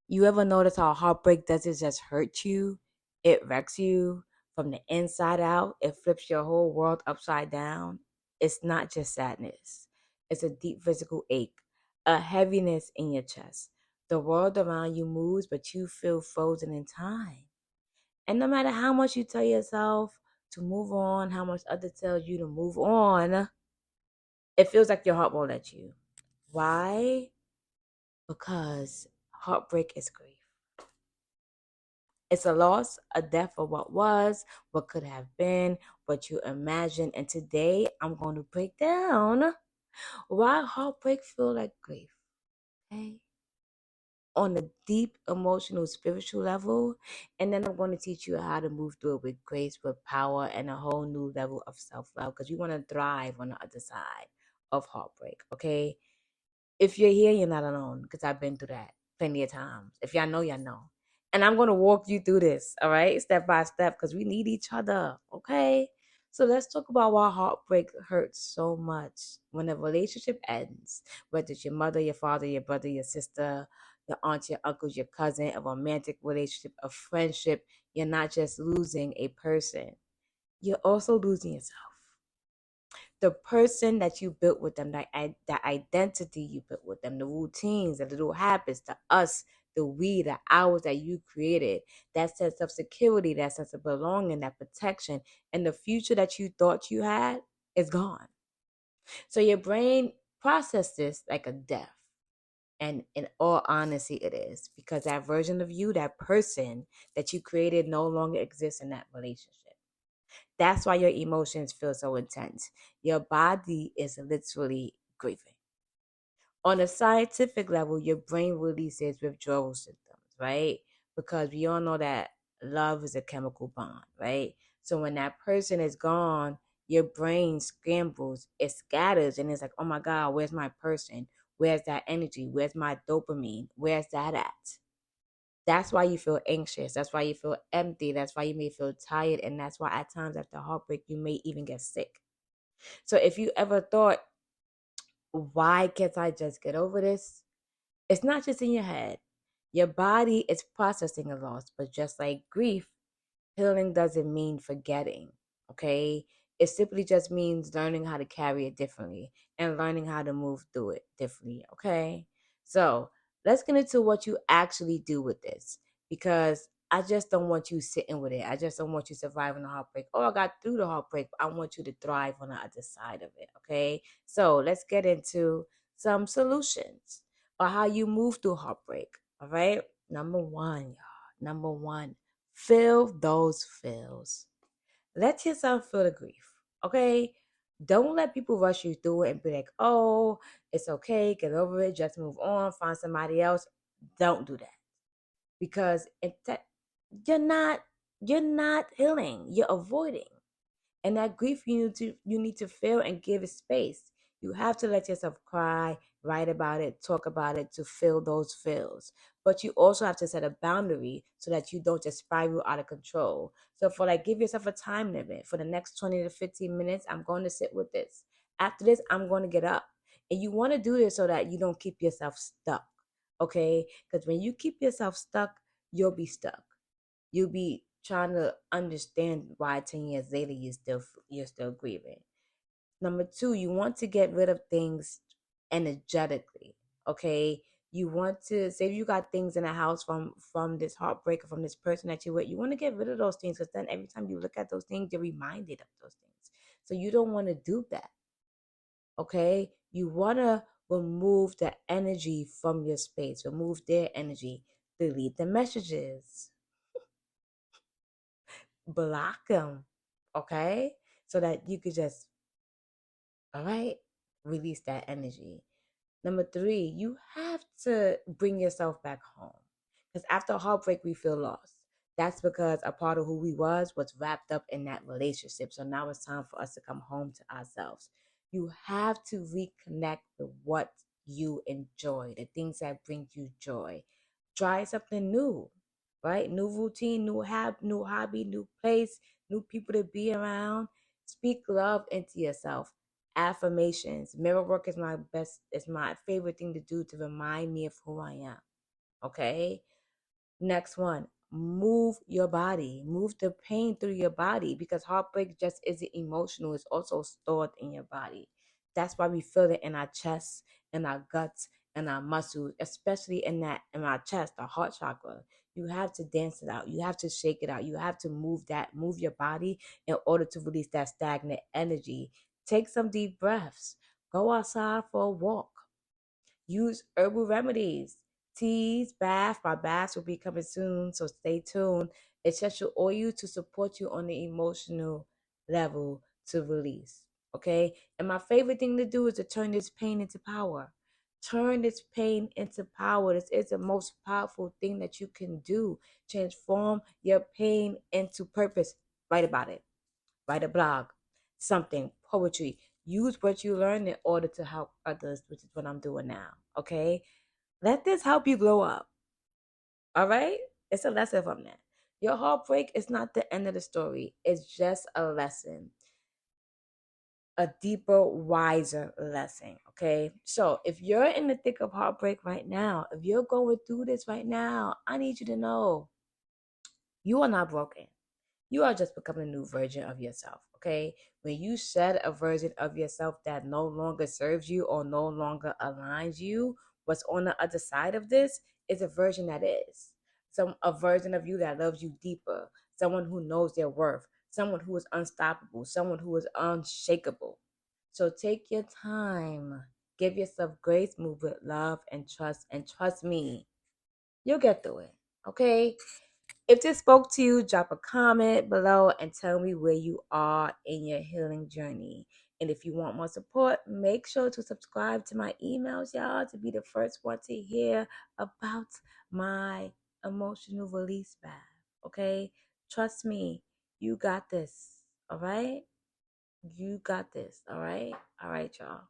You ever notice how heartbreak doesn't just hurt you? It wrecks you from the inside out. It flips your whole world upside down. It's not just sadness. It's a deep physical ache, a heaviness in your chest. The world around you moves, but you feel frozen in time. And no matter how much you tell yourself to move on, how much others tell you to move on, it feels like your heart won't let you. Why? Because heartbreak is grief. It's a loss, a death of what was, what could have been, what you imagined. And today I'm going to break down why heartbreak feel like grief. Okay? On a deep emotional, spiritual level. And then I'm going to teach you how to move through it with grace, with power, and a whole new level of self-love. Because you want to thrive on the other side of heartbreak. Okay? If you're here, you're not alone because I've been through that plenty of times. If y'all know, y'all know. And I'm going to walk you through this, all right? Step by step because we need each other, okay? So let's talk about why heartbreak hurts so much when a relationship ends, whether it's your mother, your father, your brother, your sister, your aunt, your uncle, your cousin, a romantic relationship, a friendship. You're not just losing a person, you're also losing yourself, the person that you built with them, that identity you built with them, the routines, the little habits, the us, the we, the hours that you created, that sense of security, that sense of belonging, that protection, and the future that you thought you had is gone. So your brain processed this like a death. And in all honesty, it is because that version of you, that person that you created, no longer exists in that relationship. That's why your emotions feel so intense. Your body is literally grieving. On a scientific level, your brain releases withdrawal symptoms, right? Because we all know that love is a chemical bond, right? So when that person is gone, your brain scrambles, it scatters, and it's like, oh my God, where's my person? Where's that energy? Where's my dopamine? Where's that at? That's why you feel anxious. That's why you feel empty. That's why you may feel tired. And that's why at times after heartbreak, you may even get sick. So if you ever thought, why can't I just get over this? It's not just in your head. Your body is processing a loss, but just like grief, healing doesn't mean forgetting, okay? It simply just means learning how to carry it differently and learning how to move through it differently, okay? So let's get into what you actually do with this because I just don't want you sitting with it. I just don't want you surviving the heartbreak. Oh, I got through the heartbreak, but I want you to thrive on the other side of it, okay? So let's get into some solutions or how you move through heartbreak, all right? Number one, y'all. Number one, feel those feels. Let yourself feel the grief, okay? Don't let people rush you through it and be like, oh, it's okay, get over it, just move on, find somebody else. Don't do that because you're not you're not healing. You're avoiding. And that grief you need to feel and give it space. You have to let yourself cry, write about it, talk about it to feel those feels. But you also have to set a boundary so that you don't just spiral out of control. So for like give yourself a time limit. For the next 20 to 15 minutes, I'm going to sit with this. After this, I'm going to get up. And you want to do this so that you don't keep yourself stuck. Okay? Because when you keep yourself stuck, you'll be stuck. You'll be trying to understand why 10 years later you're still grieving. Number two, you want to get rid of things energetically. Okay. You want to say if you got things in the house from this heartbreak or from this person that you with, you want to get rid of those things because then every time you look at those things, you're reminded of those things. So you don't want to do that. Okay. You want to remove the energy from your space, remove their energy, delete the messages, block them, okay? So that you could just, all right, release that energy. Number three, you have to bring yourself back home. Because after heartbreak, we feel lost. That's because a part of who we was wrapped up in that relationship. So now it's time for us to come home to ourselves. You have to reconnect with what you enjoy, the things that bring you joy. Try something new, right? New routine, new hobby, new place, new people to be around. Speak love into yourself. Affirmations. Mirror work is my favorite thing to do to remind me of who I am. Okay? Next one, move your body. Move the pain through your body because heartbreak just isn't emotional, it's also stored in your body. That's why we feel it in our chest, in our guts, in our muscles, especially in our chest, the heart chakra. You have to dance it out. You have to shake it out. You have to move your body in order to release that stagnant energy. Take some deep breaths. Go outside for a walk. Use herbal remedies, teas, bath. My baths will be coming soon, so stay tuned. Essential oil to support you on the emotional level to release. Okay? And my favorite thing to do is to turn this pain into power. Turn this pain into power. This is the most powerful thing that you can do. Transform your pain into purpose. Write about it. Write a blog, something, poetry. Use what you learn in order to help others, which is what I'm doing now. Okay? Let this help you grow up. All right? It's a lesson from that. Your heartbreak is not the end of the story, it's just a lesson, a deeper, wiser lesson. Okay? So if you're in the thick of heartbreak right now, if you're going through this right now, I need you to know you are not broken. You are just becoming a new version of yourself. Okay? When you shed a version of yourself that no longer serves you or no longer aligns you, what's on the other side of this is a version that is. A version of you that loves you deeper, someone who knows their worth, someone who is unstoppable, someone who is unshakable. So take your time. Give yourself grace, move with love and trust me, you'll get through it. Okay? If this spoke to you, drop a comment below and tell me where you are in your healing journey. And if you want more support, make sure to subscribe to my emails, y'all, to be the first one to hear about my emotional release bath. Okay? Trust me, you got this. All right? You got this. All right? All right, y'all.